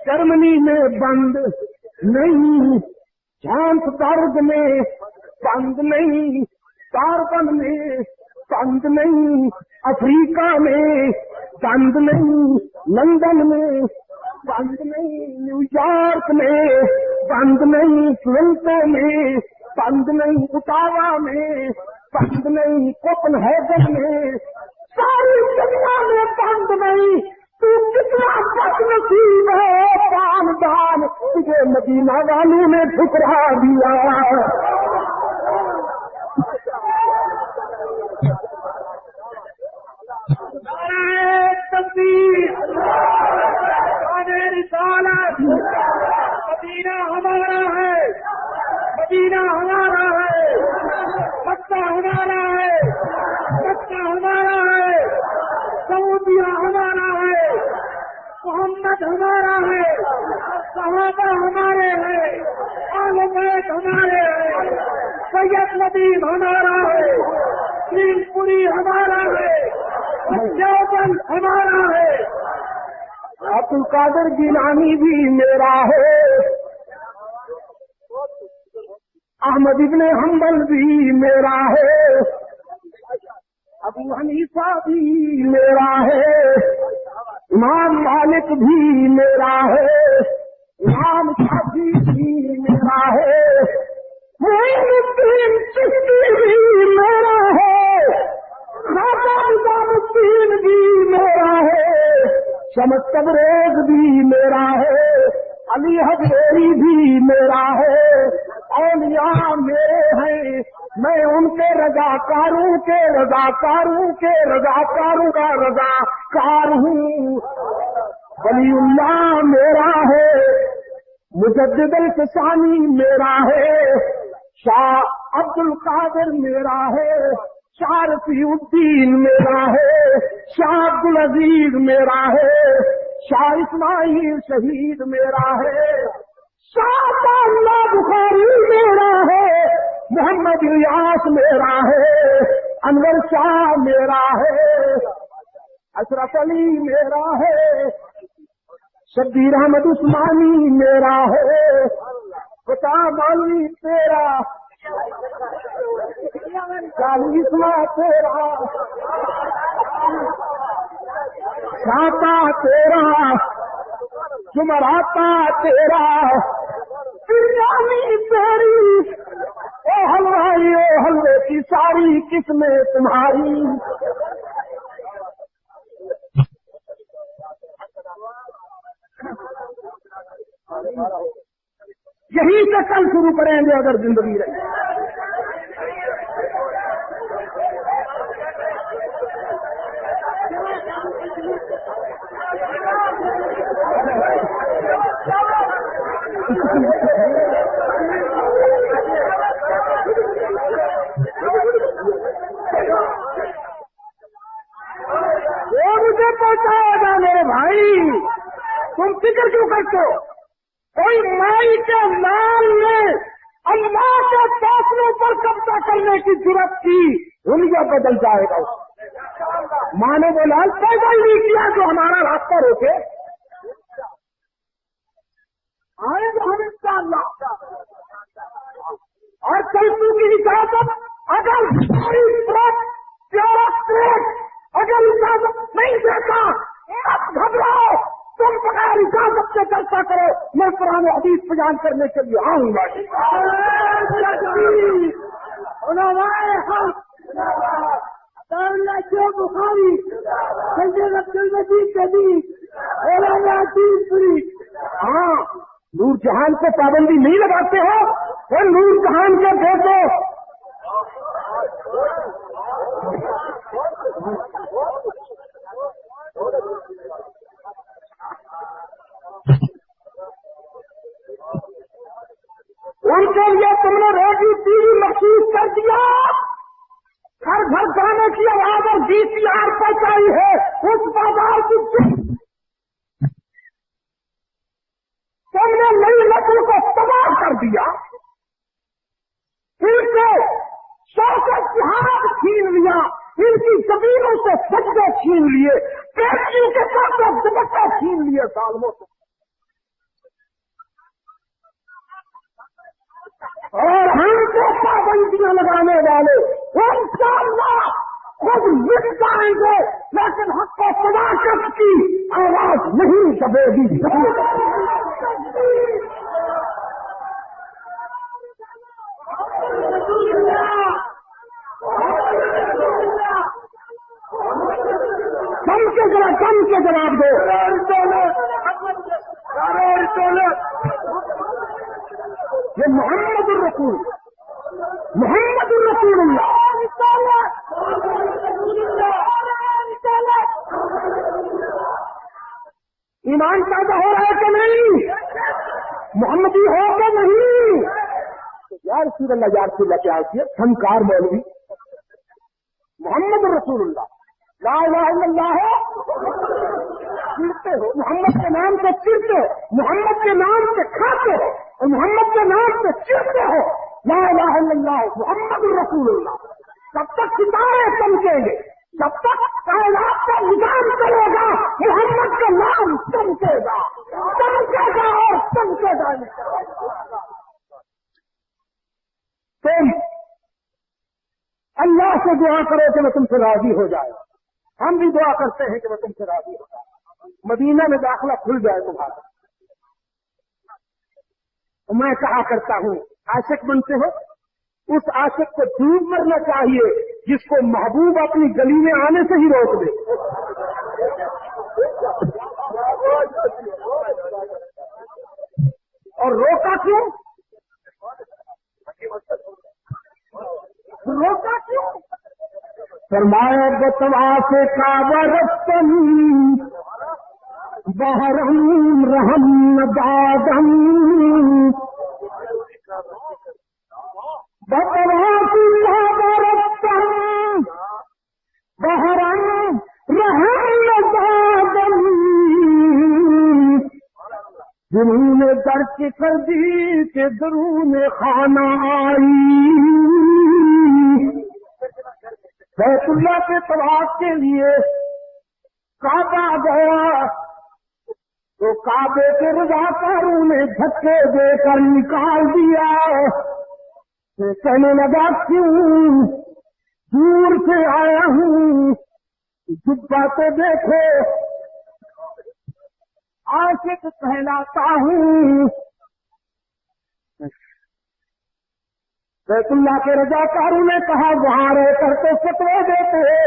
جرمنی میں بند نہیں، جانس برگ میں بند نہیں، کاربن میں بند نہیں، افریقہ میں بند نہیں، لندن میں بند نہیں، نیو یارک میں بند نہیں، ٹورنٹو میں بند نہیں، اٹاوا میں بند نہیں، کوپن ہیگن میں، ساری دنیا میں بند نہیں. تو کتنا بد نصیب ہے خاندان، تجھے مدینہ والوں نے ٹھکرا دیا. مدینہ ہمارا ہے، مدینہ ہمارا ہے، مکہ ہمارا ہے، مکہ ہمارا ہے، سعودیہ ہمارا ہے، محمد ہمارا ہے، صحابہ ہمارے ہیں، آل بیت ہمارے ہیں، سید ندیم ہمارا ہے، پیر پوری ہمارا ہے، دیوبند ہمارا ہے، عبد القادر گیلانی بھی میرا ہے، احمد ابن حنبل بھی میرا ہے، ابو حنیفہ بھی میرا ہے، امام مالک بھی میرا ہے، امام شافعی بھی میرا ہے، معین الدین چشتی بھی میرا ہے، خواجہ نظام الدین بھی میرا ہے، شمس تبریز بھی میرا ہے، علی حجویری بھی میرا ہے، اولیاء میرے ہیں، میں ان کے رضاکاروں کے رضاکاروں کے رضاکاروں کا رضاکار ہوں. ولی اللہ میرا ہے، مجدد الفسانی میرا ہے، شاہ عبد القادر میرا ہے، شاہ رفیع الدین میرا ہے، شاہ عبد العزیز میرا ہے، شاہ اسماعیل شہید میرا ہے، شاہ اللہ بخاری میرا ہے، محمد الیاس میرا ہے، انور شاہ میرا ہے، اشرف علی میرا ہے، شبیر احمد عثمانی میرا ہو خدا مولوی تیرا 40واں تیرا شاپا تیرا جمعراتا تیرا بریانی تیری او حلوائی او حلوے کی ساری قسمیں تمہاری. یہی سے کل شروع کریں گے اگر زندگی رہی. وہ مجھے پہنچایا گا میرے بھائی. تم فکر کیوں کرتے ہو؟ کوئی مائی کے نام نے اللہ کے فیصلوں پر قبضہ کرنے کی ضرورت کی دنیا بدل جائے گا. ماں نے وہ لال پیدا ہی نہیں کیا جو ہمارا راستہ روکے. آئے گا ہم انشاءاللہ. اور چلتو کی اجازت اگر اگر اجازت نہیں دیتا مت گھبراؤ. تم بغیر اجازت کے چرچا کرو. میں قرآن حدیث بیان کرنے کے لیے آؤں گا. بخاری ہاں نور جہان کو پابندی نہیں لگاتے ہو وہ نور جہان کے دیکھو. ان کے لیے تم نے ریڈیو ٹی وی مخصوص کر دیا. گھر گھر جانے کی آواز اور VCR پہنچائی ہے. اس بازار کی تم نے نئی نسل کو تباہ کر دیا. ان سے شوق جہاد چھین لیا. ان کی زمینوں سے سجدے چھین لیے. پیشیوں کے ساتھ دوپٹہ چھین لیے. سالوں سے اور ہم کو پابندیاں لگانے والے انشاءاللہ خود مٹ جائیں گے لیکن حق و صداقت کی آواز نہیں دبے گی. کم کے جواب دو. یہ محمد الرسول اللہ ایمان پیدا ہو رہا ہے کہ نہیں؟ محمدی ہو کہ نہیں؟ یا رسول اللہ کیا ہوتی ہے فنکار مولوی. محمد الرسول اللہ لا الہ الا اللہ ہو چڑھتے ہو. محمد کے نام سے چڑھتے ہو. محمد کے نام سے کھاتے ہو اور محمد کے نام سے چڑھتے ہو. لا الہ الا اللہ محمد الرسول اللہ. جب تک ستارے چمکیں گے جب تک کائنات کا نظام چلے گا محمد کا نام چمکے گا اور چمکے گا. تم اللہ سے دعا کرو کہ وہ تم سے راضی ہو جائے. ہم بھی دعا کرتے ہیں کہ وہ تم سے راضی ہو جائے. مدینہ میں داخلہ کھل جائے تمہارا. میں کہا کرتا ہوں عاشق بنتے ہو اس عاشق کو ڈوب مرنا چاہیے جس کو محبوب اپنی گلی میں آنے سے ہی روک دے. اور روکا کیوں؟ فرمایا بتوا سے کعبہ رفتن بہرم رحم بادم بتوا سے کعبہ رفتن بہرم رحم بادم جنہوں نے درک کر دی کہ درون خانہ آئی. بیت اللہ کے طواف کے لیے کعبہ گیا تو کعبے کے رضاکاروں نے دھکے دے کر نکال دیا. میں کہنے لگا کیوں؟ دور سے آیا ہوں، جبہ تو دیکھو، عاشق کہلاتا ہوں. بیت اللہ کے رضاکاروں نے کہا وہاں رہ کر تو فتوے دیتے ہو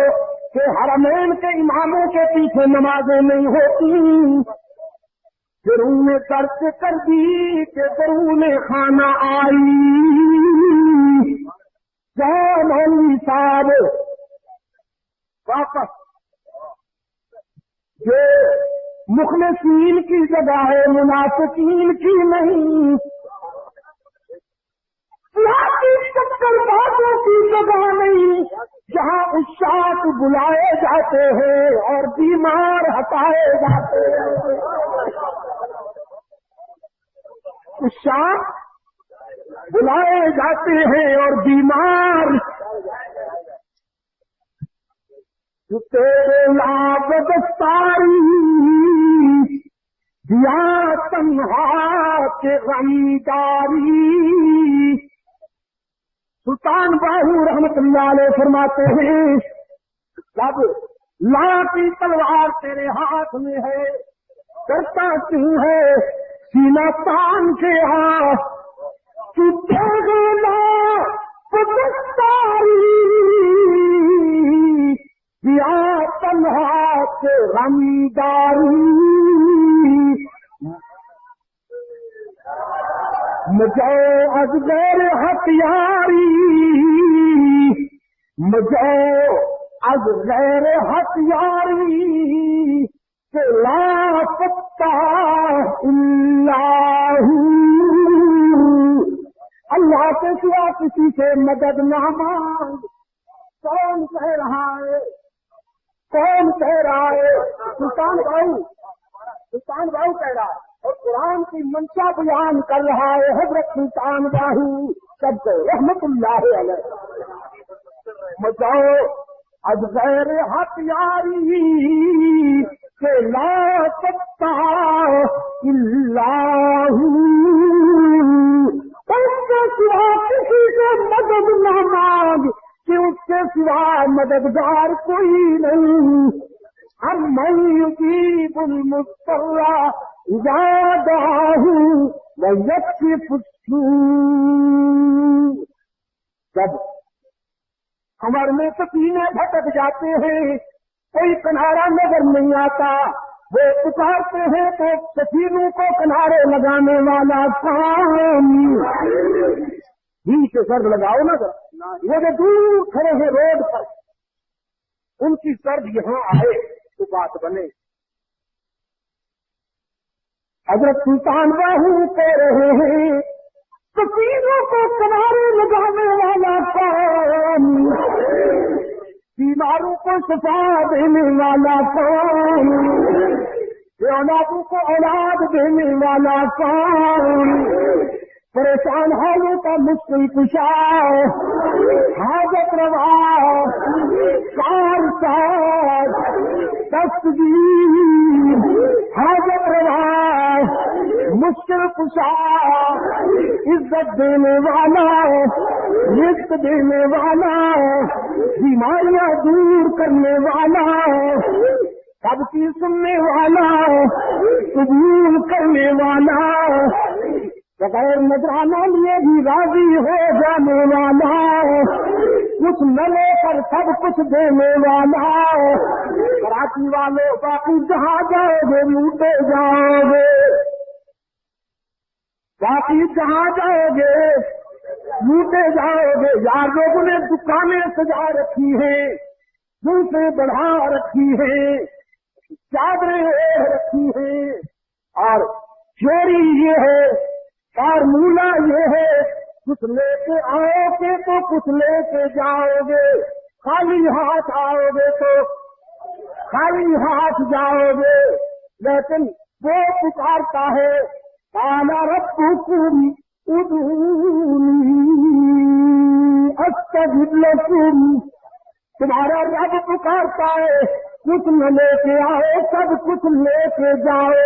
کہ حرمین کے اماموں کے پیچھے نمازیں نہیں ہوتی. پھر انہوں نے درد کر دی کہ درون خانہ آئی. جاؤ مولوی صاحب واپس، یہ مخلصین کی جگہ ہے، منافقین کی نہیں. چکر بازوں کی جگہ نہیں، جہاں عشاق بلائے جاتے ہیں اور بیمار ہٹائے جاتے ہیں. عشاق بلائے جاتے ہیں اور بیمار. تیرے لاب دستاری دیا تنہا کے غمداری. سلطان باہو رحمت اللہ علیہ فرماتے ہیں جب لا کی تلوار تیرے ہاتھ میں ہے کرتا کیوں ہے سینہ تان کے یا تنہا کے غمداری. مجھے از غیر ہتھیاری، مجھے از غیر ہتھیاری کہ لا پتا اللہ کے سوا کسی سے مدد نہ مانگ. کون کہہ رہا ہے؟ کون کہہ رہا ہے؟ سلطان باہو کہہ رہا ہے اور قرآن کی منشا بیان کر رہا ہے حضرت سلطان باہو سب کو رحمت اللہ علیہ. مجاؤ از غیر ہتھیاری کہ لا سکتا اللہ، اس کے سوا کسی سے مدد نہ مانگ کہ اس کے سوا مددگار کوئی نہیں. ہم من یجیب المضطر اذا دعاہ ویکشف السوء. جب کمر میں سکینے بھٹک جاتے ہیں، کوئی کنارا نظر نہیں آتا، وہ پکارتے ہیں تو سفینوں کو کنارے لگانے والا کام. نیچے سرد لگاؤ نا وہ جو دور کھڑے ہیں روڈ پر، ان کی سرد یہاں آئے تو بات بنے. حضرت سلطان باہو کہہ رہے ہیں سفینوں کو کنارے لگانے والا کام، بیماروں کو شفا دینے والا کام، اولادوں کو اولاد دینے والا کام، پریشان حالوں کا مشکل کشا، حاجت روا، کار ساز، دستگیر، حاجت روا، مشکل کشا، عزت دینے والا، رزق دینے والا، بیماریاں دور کرنے والا، سب کی سننے والا، قبول کرنے والا، بغیر نظرانہ لیے بھی راضی ہو جانے والا، کچھ نہ لے کر سب کچھ دینے والا. کراچی والے باقی جہاں جاؤ گے لوٹے جاؤ گے، باقی جہاں جاؤ گے لوٹے جاؤ گے. یار لوگوں نے دکانیں سجا رکھی ہیں، دوسرے بڑھا رکھی ہیں، چادریں اوڑھ رکھی ہیں، اور چوری یہ ہے، فارمولہ یہ ہے، کچھ لے کے آؤ گے تو کچھ لے کے جاؤ گے، خالی ہاتھ آؤ گے تو خالی ہاتھ جاؤ گے. لیکن وہ پکارتا ہے قال ربکم ادعونی استجب لکم. تمہارا رب پکارتا ہے کچھ نہ لے کے آؤ، سب کچھ لے کے جاؤ.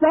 100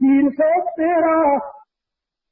313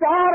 4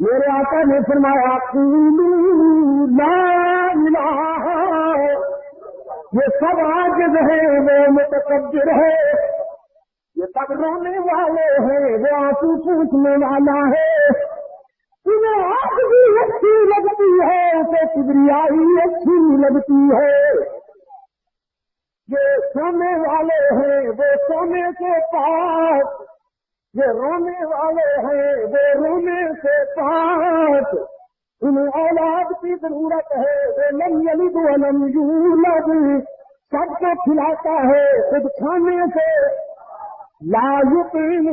میرے آقا نے فرمایا قولوا لا الہ، یہ سب عاجز ہے، وہ متکبر ہے، یہ سب رونے والے ہیں، وہ آنسو پوچھنے والا ہے، انہیں عاجزی اچھی لگتی ہے، اسے کبریائی اچھی لگتی ہے، یہ سونے والے ہیں وہ سونے سے پاک، یہ رونے والے ہیں وہ رونے سے پاک، انہیں اولاد کی ضرورت ہے، وہ لم یلد ولم یولد، سب کو کھلاتا ہے خود کھانے سے، لا یطعم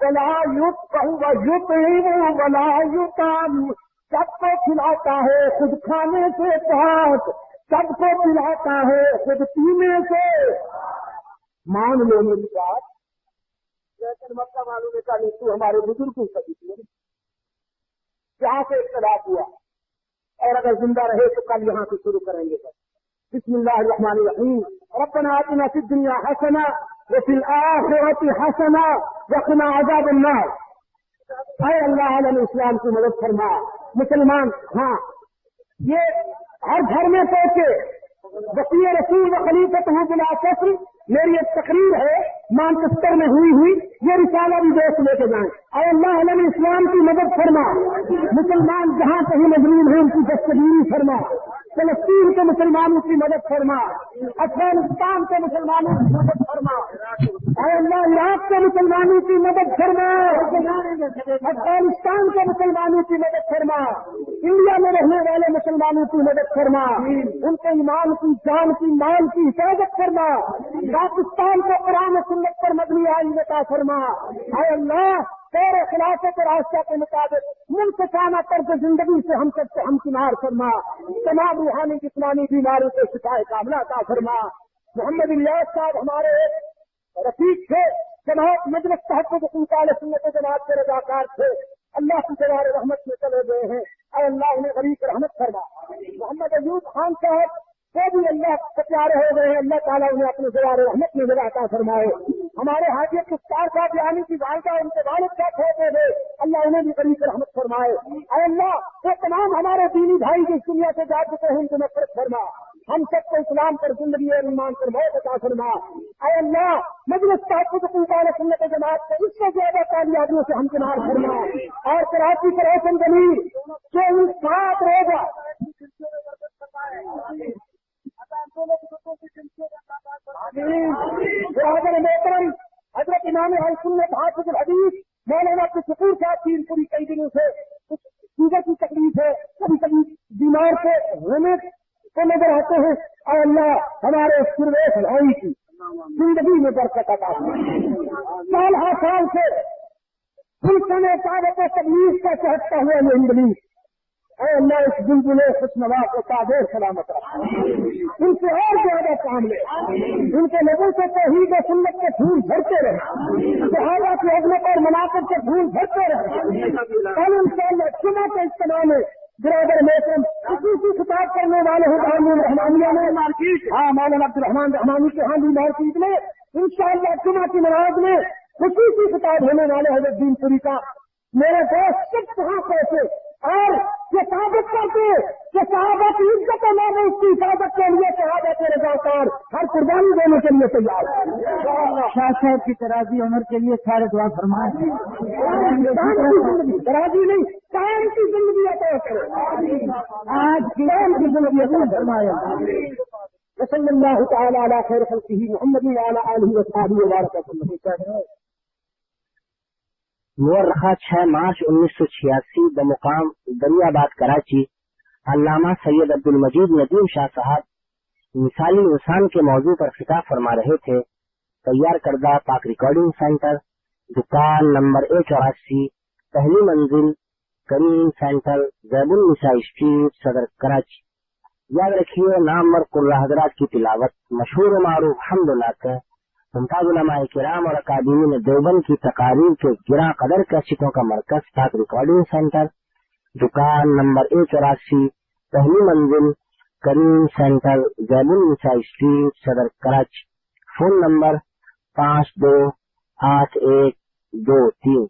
ولا یطعم ولا یطعم، سب کو کھلاتا ہے خود کھانے سے پاک، سب کو پلاتا ہے خود پینے سے۔ مان لو میری بات، لیکن مکہ والوں نے کہا نہیں، تو ہمارے بزرگوں سے یہاں سے اختلاف ہوا، اور اگر زندہ رہے تو کل یہاں سے شروع کریں گے۔ بسم اللہ الرحمن الرحیم، ربنا آتنا فی الدنیا حسنہ وفی الآخرۃ حسنہ وقنا عذاب النار۔ اے اللہ عالم اسلام کی مدد فرما، مسلمان ہاں یہ ہر گھر میں پہنچے، وسیع رسول و خلیفۃ بلا فخر، میری ایک تقریر ہے مانچسٹر میں ہوئی، یہ رسالہ بھی دوست لے کے جائیں۔ اے اللہ علیہ اسلام کی مدد فرما، مسلمان جہاں کہیں مظلوم ہیں ان کی دستگیری فرما، فلسطین کے مسلمانوں کی مدد فرما، افغانستان کے مسلمانوں کی مدد فرما، اے اللہ عراق کے مسلمانوں کی مدد فرما، افغانستان کے مسلمانوں کی مدد فرما، انڈیا میں رہنے والے مسلمانوں کی مدد فرما، ان کے ایمان کی، جان کی، مال کی حفاظت فرما، پاکستان کو قرآن و سنت پر مبنی آئین عطا فرما۔ اے اللہ تیرے خلافت اور راستہ کے مطابق منصفانہ طرز زندگی سے ہم سب سے ہمکنار فرما، تمام روحانی جسمانی بیماری سے شفا کاملہ عطا فرما۔ محمد الیاس صاحب ہمارے رفیق تھے، جماعت مجلس تحفظ حقوق اہل سنت جماعت کے رضاکار تھے، اللہ کی جوار رحمت میں چلے گئے ہیں، اے اللہ انہیں غریب رحمت فرما۔ محمد ایوب خان صاحب وہ بھی اللہ سے پیارے ہو گئے ہیں، اللہ تعالیٰ انہیں اپنے جوار رحمت میں جگہ عطا فرمائے۔ ہمارے حاجی کفتار صاحب یعنی کی والدہ ان کے والد صاحب ہوتے تھے، اللہ انہیں بھی غریب رحمت فرمائے۔ اے اللہ وہ تمام ہمارے دینی بھائی جس دنیا سے جا چکے ہیں ان کو مغفرت فرما، ہم سب کو اسلام پر زندگی اور ایمان پر موت عطا فرما۔ اے اللہ مجلس تحفظ حقوق اہل سنت جماعت کو اس سے زیادہ کامیابیوں سے ہمکنار فرما، اور کراچی کے روشن گلی جو ان 7 روزہ برادر محترم حضرت امام اہل سنت حافظ الحدیث مولانا شکور صاحب کی پوری کئی دنوں سے شوگر کی تکلیف ہے، کبھی کبھی بیمار سے ہونے کو نظر آتے ہیں، اور اللہ ہمارے سرویش بھائی کی زندگی میں برکت عطا فرما۔ سال ہر سال سے سلسلے دعوت و تبلیغ کا چہکتا ہوا یہ انگلش، اے اللہ اس بلبل خوش نوا کو تابیر سلامت رکھ، ان سے اور زیادہ کام لے، ان کے لوگوں سے توحید و سنت کے پھول بھرتے رہے، صحابہ کی عظمت اور مناقب کے پھول بھرتے رہے۔ کل انشاءاللہ جمعہ کے اجتماع میں برادر محترم خصوصی خطاب کرنے والے ہیں رحمانیہ میں مولانا عبدالرحمان رحمانی کے ہاں بھی مارکیٹ میں انشاءاللہ جمعہ کی نماز میں خصوصی خطاب ہونے والے حضرت دین پوری کا، میرے دوست سب کہاں پہنچے اور یہ ثابت کرتے کہ صحابہ کی عزت و نام اس کی حفاظت کے لیے صحابہ کے رضاکار ہر قربانی دینے کے لیے تیار ہے۔ شاہ صاحب کی تراضی عمر کے لیے سارے دعا فرمائیں، تراضی نہیں قائم کی زندگی عطا کرے، آج کی قائم کی زندگی عطا فرمائے۔ وصلی اللہ تعالی علی خیر خلقہ محمد وعلی آلہ وصحبہ وبارک وسلم۔ مورخہ 6 مارچ 1986 بمقام دریا آباد کراچی علامہ سید عبدالمجید ندیم شاہ صاحب مثالی انسان کے موضوع پر خطاب فرما رہے تھے۔ تیار کردہ پاک ریکارڈنگ سینٹر، دکان نمبر A84، پہلی منزل، کریم سینٹر، زیب النساء اسٹریٹ، صدر کراچی۔ یاد رکھیے نامور قرہ حضرات کی تلاوت مشہور و معروف حمد اللہ کا ممتاز علماء کرام اور اکادمین دیوبند کی تقاریر کے گراں قدر کیسٹوں کا مرکز پاک ریکارڈنگ سینٹر، دکان نمبر A84، پہلی منزل، کریم سینٹر، زیب النساء اسٹریٹ، صدر کراچی۔ Phone number 528123۔